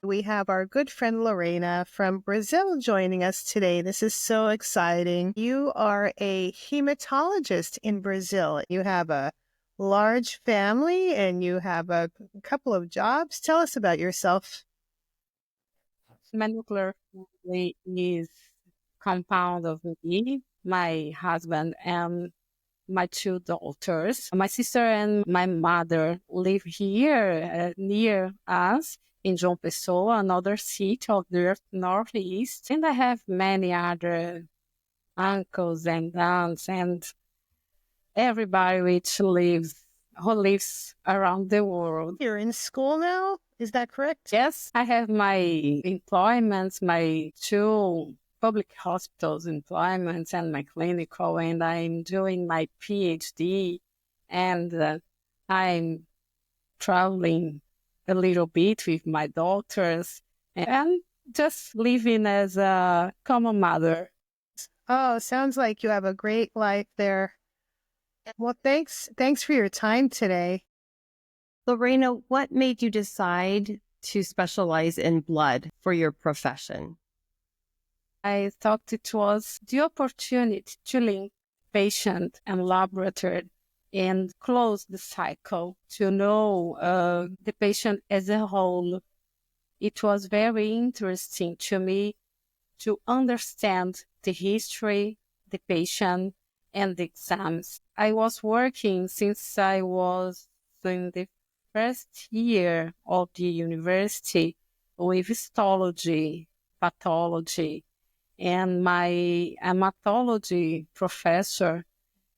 We have our good friend Lorena from Brazil joining us today. This is so exciting. You are a hematologist in Brazil. You have a large family and you have a couple of jobs. Tell us about yourself. My nuclear family is compound of me, my husband, and my two daughters. My sister and my mother live here near us in João Pessoa, another city of the Northeast. And I have many other uncles and aunts and everybody who lives around the world. You're in school now? Is that correct? Yes, I have my employments, my two public hospitals employments and my clinical, and I'm doing my PhD, and I'm traveling a little bit with my daughters and just living as a common mother. Oh, sounds like you have a great life there. Well, thanks for your time today. Lorena, what made you decide to specialize in blood for your profession? I thought it was the opportunity to link patient and laboratory and close the cycle to know the patient as a whole. It was very interesting to me to understand the history, the patient, and the exams. I was working since I was in the first year of the university with histology, pathology, and my hematology professor,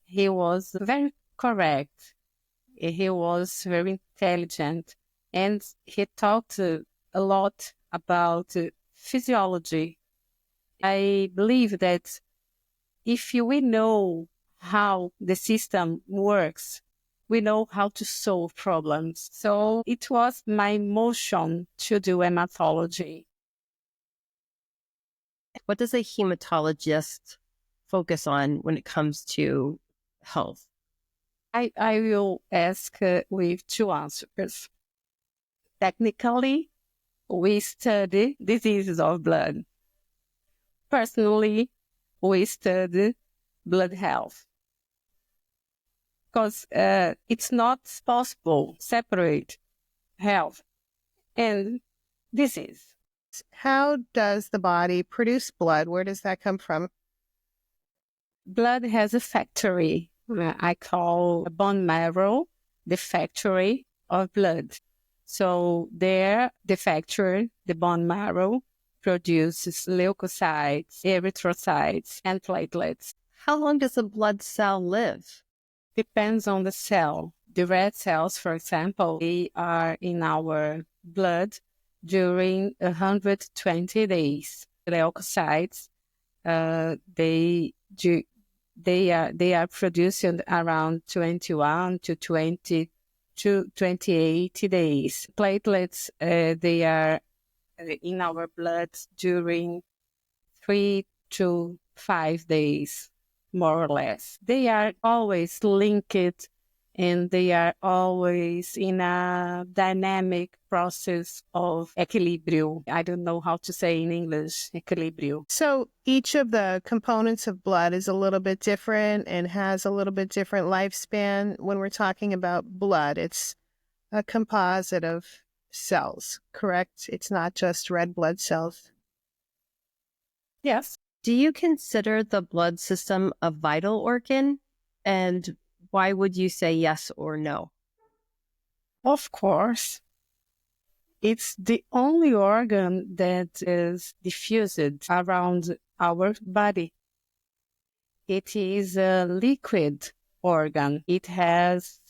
he was very correct. He was very intelligent, and he talked a lot about physiology. I believe that if we know how the system works, we know how to solve problems. So it was my motion to do hematology. What does a hematologist focus on when it comes to health? I will ask with two answers. Technically, we study diseases of blood. Personally, we study blood health. Because it's not possible to separate health and disease. How does the body produce blood? Where does that come from? Blood has a factory. I call bone marrow the factory of blood. So there, the factory, the bone marrow, produces leukocytes, erythrocytes, and platelets. How long does a blood cell live? Depends on the cell. The red cells, for example, they are in our blood during 120 days. The leukocytes, they are produced around 21 to 20 to 28 days. Platelets, they are in our blood during 3 to 5 days, more or less. They are always linked and they are always in a dynamic process of equilibrium. I don't know how to say in English, equilibrium. So each of the components of blood is a little bit different and has a little bit different lifespan. When we're talking about blood, it's a composite of cells, correct? It's not just red blood cells. Yes. Do you consider the blood system a vital organ? And why would you say yes or no? Of course. It's the only organ that is diffused around our body. It is a liquid organ. It has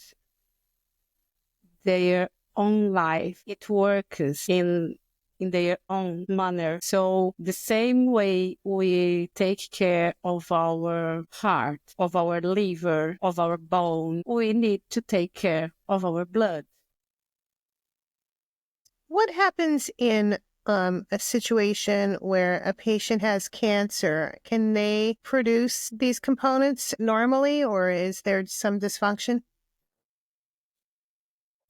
their own life. It works in their own manner. So the same way we take care of our heart, of our liver, of our bone, we need to take care of our blood. What happens in a situation where a patient has cancer? Can they produce these components normally, or is there some dysfunction?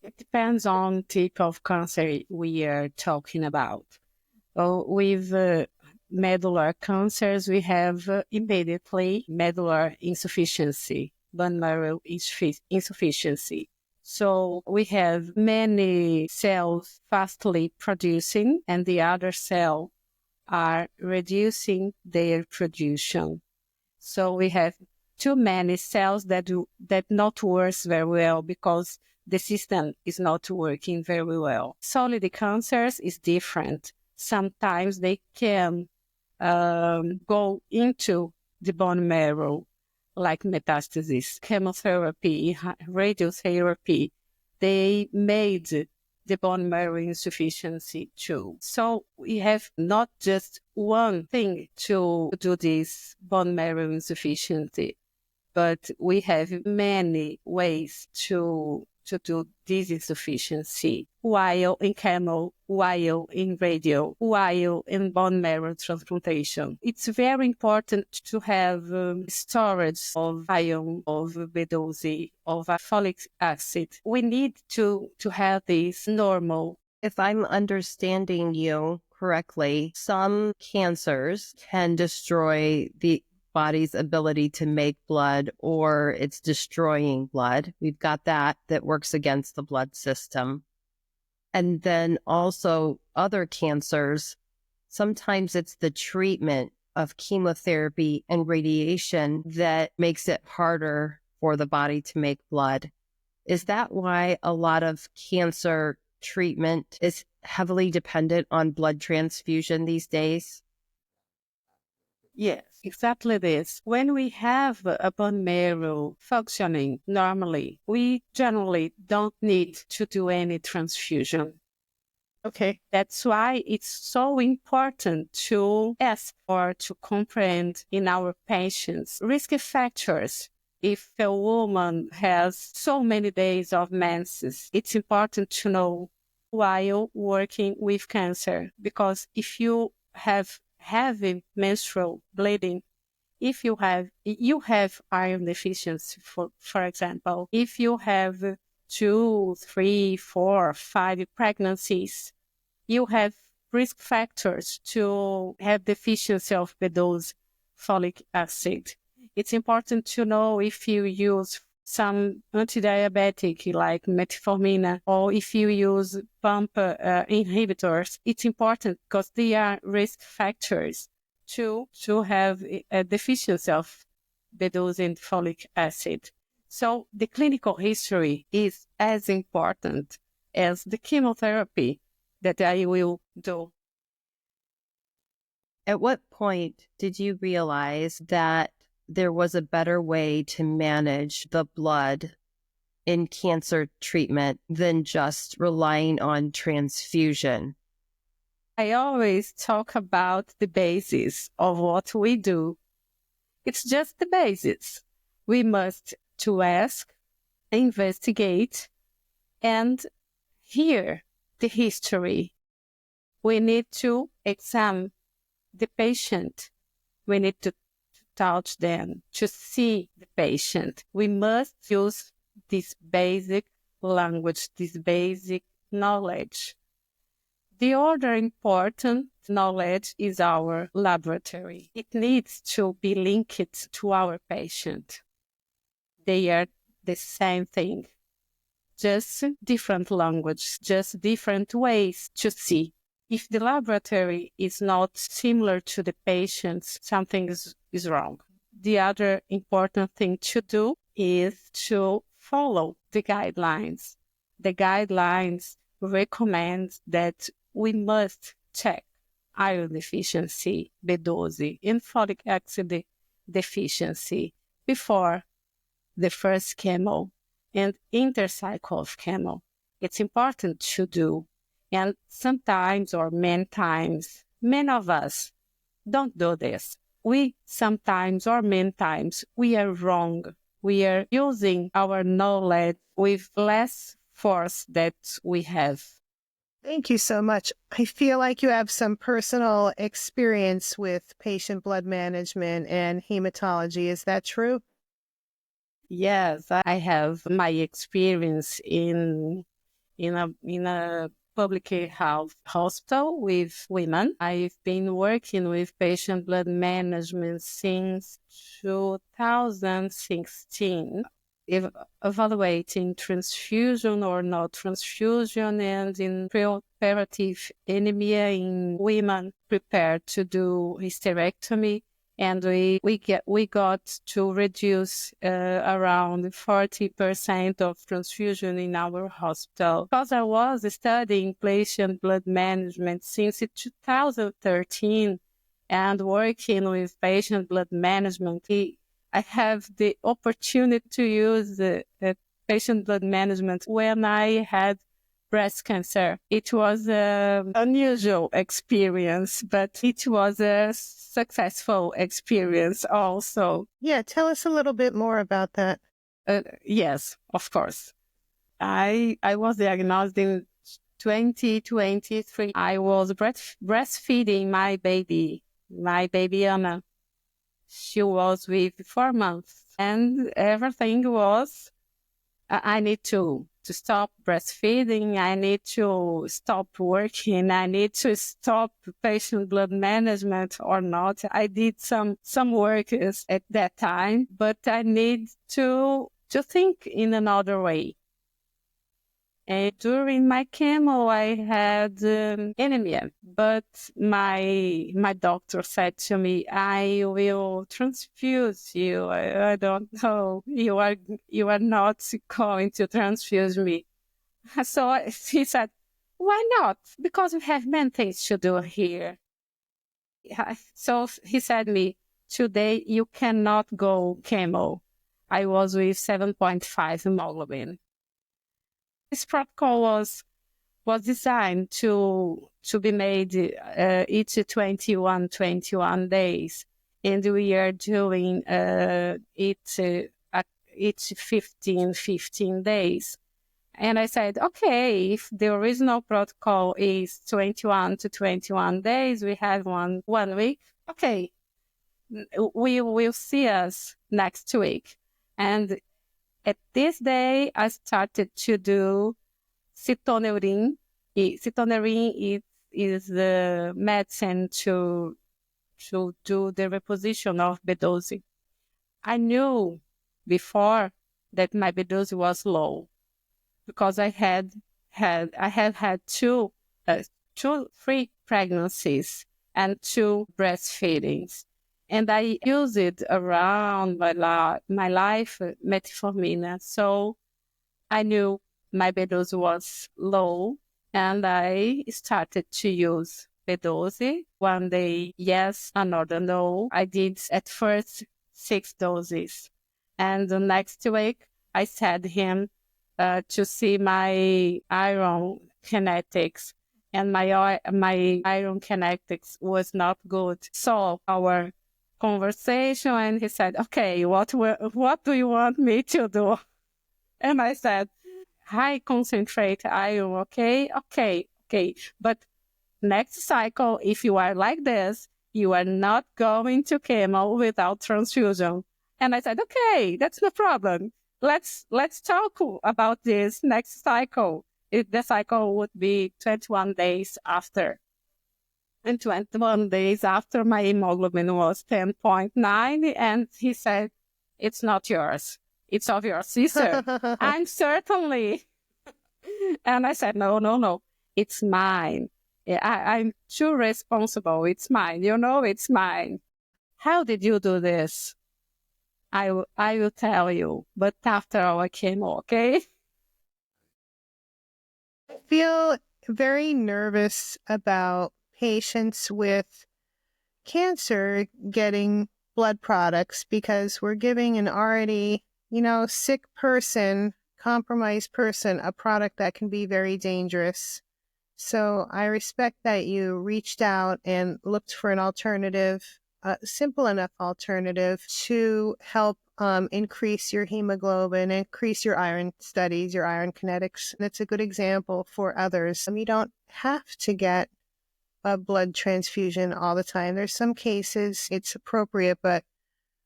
It depends on type of cancer we are talking about. With medullary cancers, we have immediately medullary insufficiency, bone marrow insufficiency. So we have many cells fastly producing, and the other cell are reducing their production. So we have too many cells that not works very well because the system is not working very well. Solid cancers is different. Sometimes they can go into the bone marrow, like metastasis, chemotherapy, radiotherapy. They made the bone marrow insufficiency too. So we have not just one thing to do this bone marrow insufficiency, but we have many ways to do this insufficiency while in chemo, while in radio, while in bone marrow transplantation. It's very important to have storage of iron, of B12, of folic acid. We need to have this normal. If I'm understanding you correctly, some cancers can destroy the body's ability to make blood, or it's destroying blood. We've got that works against the blood system. And then also other cancers, sometimes it's the treatment of chemotherapy and radiation that makes it harder for the body to make blood. Is that why a lot of cancer treatment is heavily dependent on blood transfusion these days? Yes, exactly this. When we have a bone marrow functioning normally, we generally don't need to do any transfusion. Okay. That's why it's so important to ask or to comprehend in our patients risk factors. If a woman has so many days of menses, it's important to know while working with cancer, because if you have heavy menstrual bleeding, if you have iron deficiency, for example, if you have 2, 3, 4, 5 pregnancies, you have risk factors to have deficiency of B12 folic acid. It's important to know if you use some anti-diabetic like metformin, or if you use pump inhibitors. It's important because they are risk factors to have a deficiency of B12 and folic acid. So the clinical history is as important as the chemotherapy that I will do. At what point did you realize that there was a better way to manage the blood in cancer treatment than just relying on transfusion? I always talk about the basis of what we do. It's just the basis. We must to ask, investigate, and hear the history. We need to examine the patient. We need to touch them, to see the patient. We must use this basic language, this basic knowledge. The other important knowledge is our laboratory. It needs to be linked to our patient. They are the same thing, just different language, just different ways to see. If the laboratory is not similar to the patient's, something is wrong. The other important thing to do is to follow the guidelines. The guidelines recommend that we must check iron deficiency, B12, and folic acid deficiency before the first chemo and intercycle of chemo. It's important to do. And sometimes, or many times, many of us don't do this. We sometimes, or many times, we are wrong. We are using our knowledge with less force that we have. Thank you so much. I feel like you have some personal experience with patient blood management and hematology. Is that true? Yes, I have my experience in in a public health hospital with women. I've been working with patient blood management since 2016, evaluating transfusion or not transfusion, and in preoperative anemia in women prepared to do hysterectomy. And we got to reduce around 40% of transfusion in our hospital. Because I was studying patient blood management since 2013 and working with patient blood management, I have the opportunity to use the patient blood management when I had breast cancer. It was an unusual experience, but it was a successful experience also. Yeah, tell us a little bit more about that. Yes, of course. I was diagnosed in 2023. I was breastfeeding my baby Anna. She was with 4 months, and everything was, I need to stop breastfeeding. I need to stop working. I need to stop patient blood management or not. I did some work at that time, but I need to think in another way. And during my chemo, I had anemia, but my doctor said to me, "I will transfuse you. I don't know. You are not going to transfuse me." So he said, "Why not? Because we have many things to do here." So he said to me, "Today you cannot go chemo." I was with 7.5 hemoglobin. This protocol was designed to be made each 21 days, and we are doing each 15 days. And I said, okay, if the original protocol is 21 days, we have one week. Okay, we will see us next week. And at this day, I started to do cytoneurin. Cytoneurin is the medicine to do the reposition of B12. I knew before that my B12 was low because I have had two, 3 pregnancies and 2 breastfeedings. And I use it around my life, metformin. So I knew my B12 was low, and I started to use B12. One day, yes, another no. I did at first 6 doses. And the next week, I sent him to see my iron kinetics. And my iron kinetics was not good. So our conversation, and he said, okay, what do you want me to do? And I said, high concentrate iron, okay. But next cycle, if you are like this, you are not going to chemo without transfusion. And I said, okay, that's no problem. Let's talk about this next cycle. The cycle would be 21 days after. And 21 days after, my hemoglobin was 10.9, and he said, it's not yours. It's of your sister. I'm certainly. And I said, no, it's mine. I'm too responsible. It's mine. It's mine. How did you do this? I will tell you, but after our chemo, okay? I feel very nervous about patients with cancer getting blood products because we're giving an already, sick person, compromised person, a product that can be very dangerous. So I respect that you reached out and looked for an alternative, simple enough alternative to help increase your hemoglobin, increase your iron studies, your iron kinetics. And it's a good example for others. You don't have to get a blood transfusion all the time. There's some cases it's appropriate, but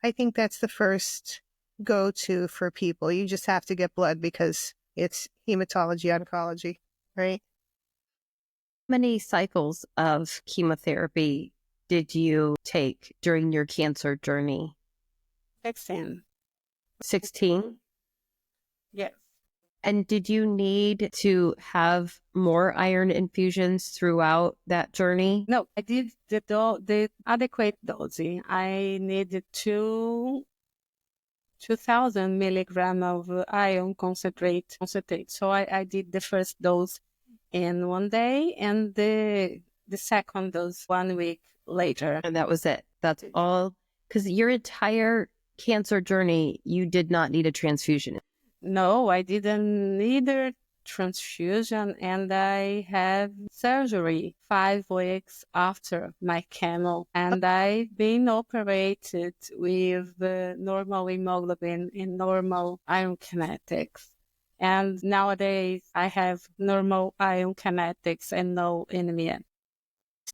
I think that's the first go-to for people. You just have to get blood because it's hematology oncology, right? How many cycles of chemotherapy did you take during your cancer journey? 16. 16? Yes. And did you need to have more iron infusions throughout that journey? No, I did the adequate dosing. I needed 2,000 milligram of iron concentrate. So I did the first dose in one day and the second dose 1 week later. And that was it. That's all. Because your entire cancer journey, you did not need a transfusion. No, I didn't need a transfusion, and I had surgery 5 weeks after my chemo, and I've been operated with normal hemoglobin and normal iron kinetics. And nowadays I have normal iron kinetics and no anemia.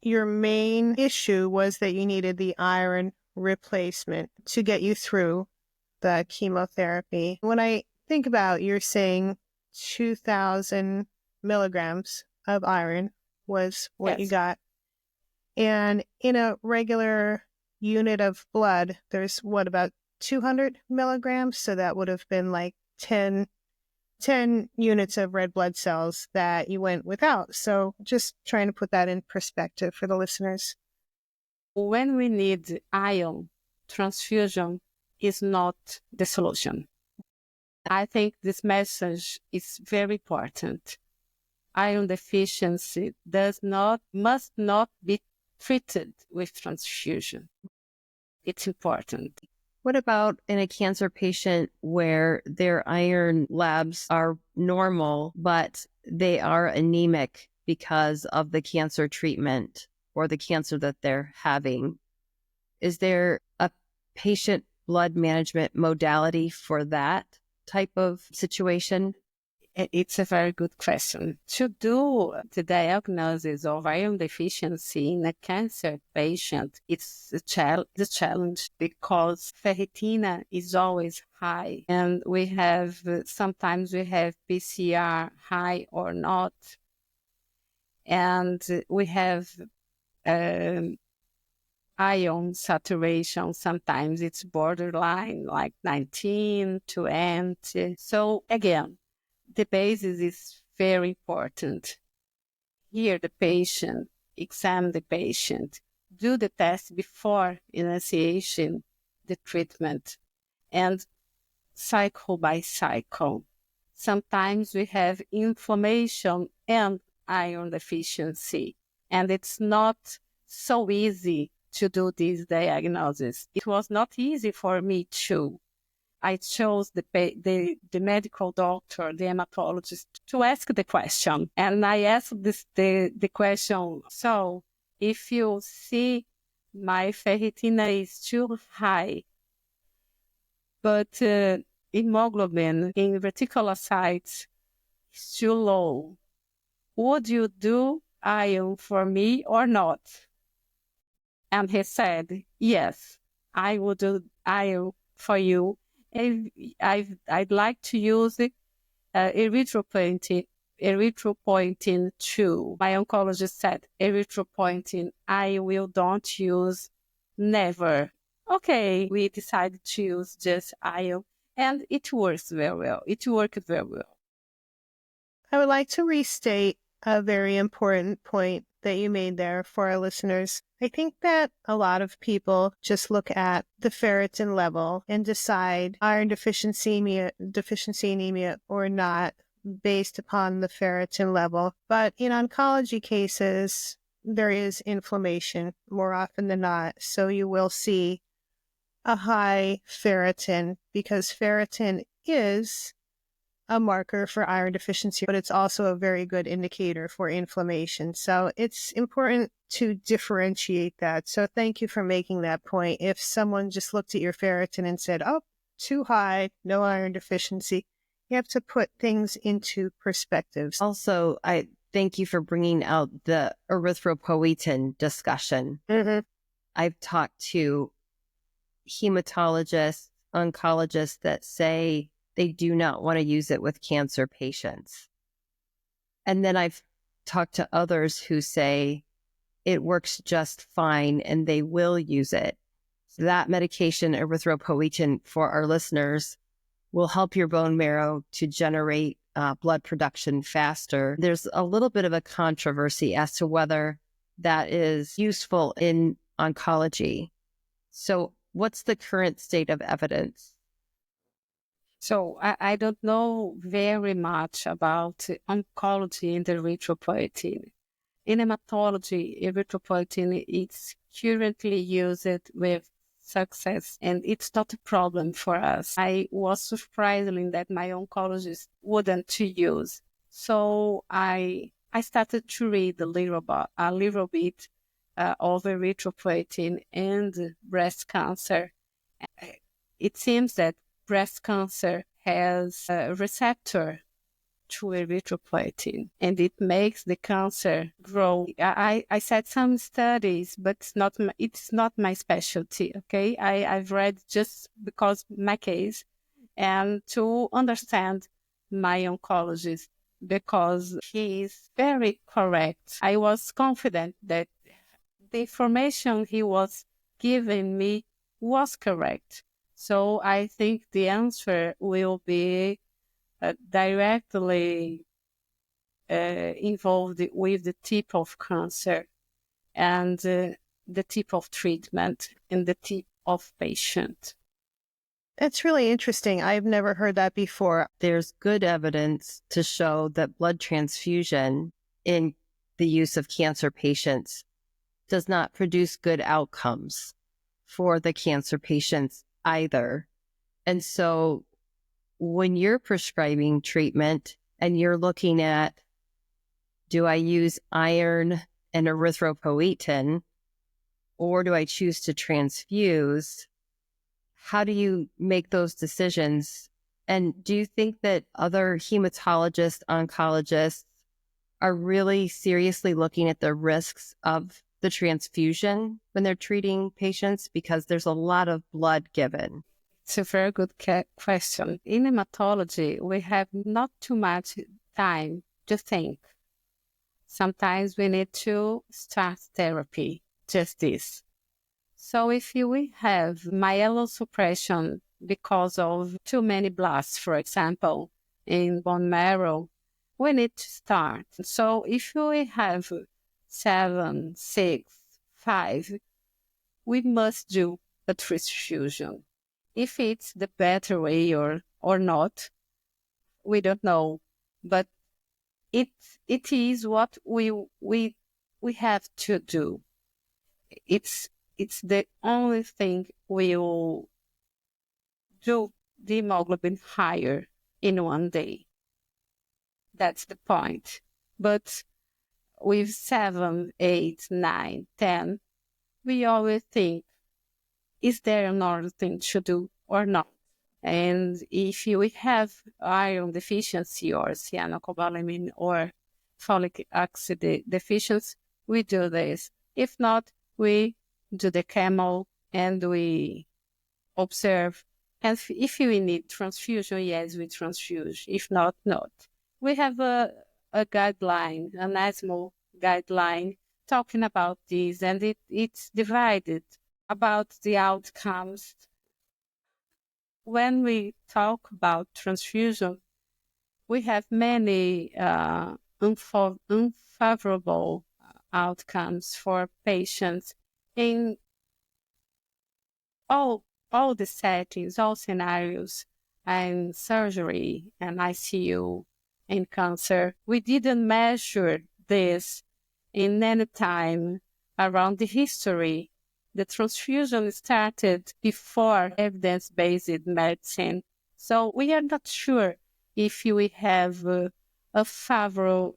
Your main issue was that you needed the iron replacement to get you through the chemotherapy. When I think about, you're saying 2,000 milligrams of iron was what you Yes. got. And in a regular unit of blood, there's what, about 200 milligrams? So that would have been like 10 units of red blood cells that you went without. So just trying to put that in perspective for the listeners. When we need iron, transfusion is not the solution. I think this message is very important. Iron deficiency must not be treated with transfusion. It's important. What about in a cancer patient where their iron labs are normal, but they are anemic because of the cancer treatment or the cancer that they're having? Is there a patient blood management modality for that type of situation? It's a very good question. To do the diagnosis of iron deficiency in a cancer patient, it's the challenge because ferritina is always high. And sometimes we have PCR high or not. And we have iron saturation. Sometimes it's borderline, like 19, 20. So again, the basis is very important. Hear the patient, examine the patient, do the test before initiation the treatment, and cycle by cycle. Sometimes we have inflammation and iron deficiency, and it's not so easy to do this diagnosis. It was not easy for me too. I chose the medical doctor, the hematologist, to ask the question. And I asked the question, so if you see my ferritina is too high, but hemoglobin in reticulocytes is too low, would you do iron for me or not? And he said, yes, I would do iron for you. I'd like to use erythropoietin 2. My oncologist said, erythropoietin, I will don't use never. Okay, we decided to use just iron, and it works very well. It worked very well. I would like to restate a very important point that you made there for our listeners. I think that a lot of people just look at the ferritin level and decide iron deficiency anemia or not based upon the ferritin level. But in oncology cases, there is inflammation more often than not. So you will see a high ferritin because ferritin is a marker for iron deficiency, but it's also a very good indicator for inflammation. So it's important to differentiate that. So thank you for making that point. If someone just looked at your ferritin and said, oh, too high, no iron deficiency, you have to put things into perspective. Also, I thank you for bringing out the erythropoietin discussion. Mm-hmm. I've talked to hematologists, oncologists that say they do not want to use it with cancer patients. And then I've talked to others who say it works just fine and they will use it. So that medication, erythropoietin, for our listeners, will help your bone marrow to generate blood production faster. There's a little bit of a controversy as to whether that is useful in oncology. So what's the current state of evidence? So I don't know very much about oncology and erythropoietin. In hematology, erythropoietin is currently used with success, and it's not a problem for us. I was surprised that my oncologist wouldn't use. So I started to read a little bit of erythropoietin and breast cancer. It seems that breast cancer has a receptor to erythropoietin, and it makes the cancer grow. I said some studies, but it's not my specialty, okay? I've read just because my case, and to understand my oncologist, because he is very correct. I was confident that the information he was giving me was correct. So I think the answer will be directly involved with the type of cancer and the type of treatment and the type of patient. That's really interesting. I've never heard that before. There's good evidence to show that blood transfusion in the use of cancer patients does not produce good outcomes for the cancer patients either. And so when you're prescribing treatment and you're looking at, do I use iron and erythropoietin, or do I choose to transfuse? How do you make those decisions? And do you think that other hematologists, oncologists are really seriously looking at the risks of the transfusion when they're treating patients? Because there's a lot of blood given. It's a very good question. In hematology, we have not too much time to think. Sometimes we need to start therapy, just this. So if we have myelosuppression because of too many blasts, for example, in bone marrow, we need to start. So if we have 7, 6, 5, we must do a transfusion. If it's the better way or not, we don't know. But it is what we have to do. It's the only thing will do the hemoglobin higher in one day. That's the point. But with 7, 8, 9, 10, we always think, is there another thing to do or not? And if we have iron deficiency or cyanocobalamin or folic acid deficiency, we do this. If not, we do the chemo and we observe. And if we need transfusion, yes, we transfuse. If not, not. We have a guideline, an ESMO guideline talking about this, and it's divided about the outcomes. When we talk about transfusion, we have many unfavorable outcomes for patients in all the settings, all scenarios, and surgery and ICU and cancer. We didn't measure this in any time around the history. The transfusion started before evidence-based medicine. So we are not sure if we have a favorable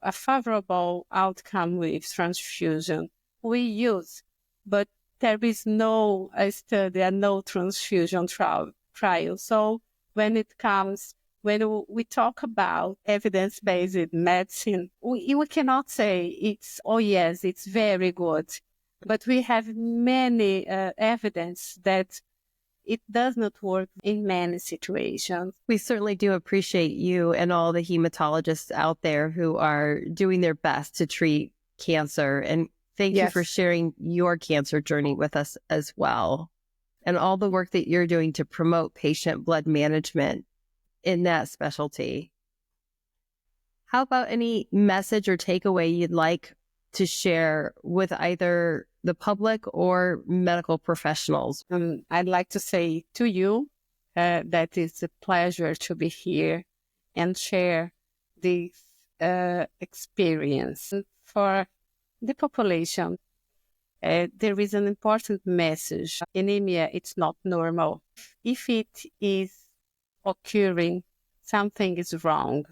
outcome with transfusion. We use, but there is no study and no transfusion trial. So when we talk about evidence-based medicine, we cannot say yes, it's very good. But we have many evidence that it does not work in many situations. We certainly do appreciate you and all the hematologists out there who are doing their best to treat cancer. And thank you for Yes. sharing your cancer journey with us as well. And all the work that you're doing to promote patient blood management in that specialty. How about any message or takeaway you'd like to share with either the public or medical professionals? I'd like to say to you that it's a pleasure to be here and share this experience. For the population, there is an important message. Anemia, it's not normal. If it is occurring, something is wrong,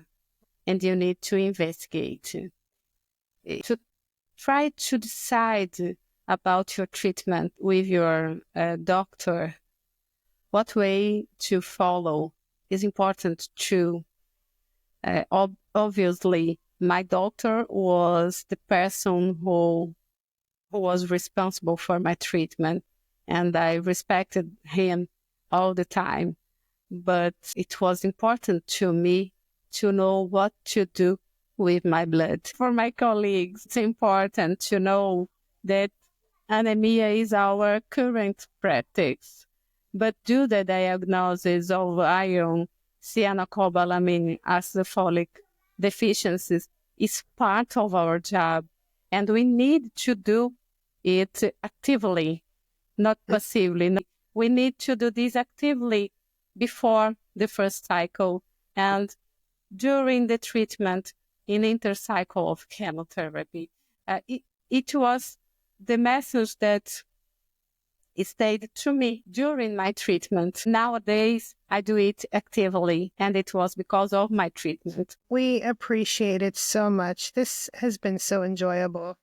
and you need to investigate. To try to decide about your treatment with your doctor, what way to follow is important too. Obviously, my doctor was the person who was responsible for my treatment, and I respected him all the time. But it was important to me to know what to do with my blood. For my colleagues, it's important to know that anemia is our current practice, but do the diagnosis of iron, cyanocobalamin, acid folic deficiencies is part of our job, and we need to do it actively, not passively. We need to do this actively before the first cycle and during the treatment in intercycle of chemotherapy. It was the message that stayed to me during my treatment. Nowadays, I do it actively, and it was because of my treatment. We appreciate it so much. This has been so enjoyable.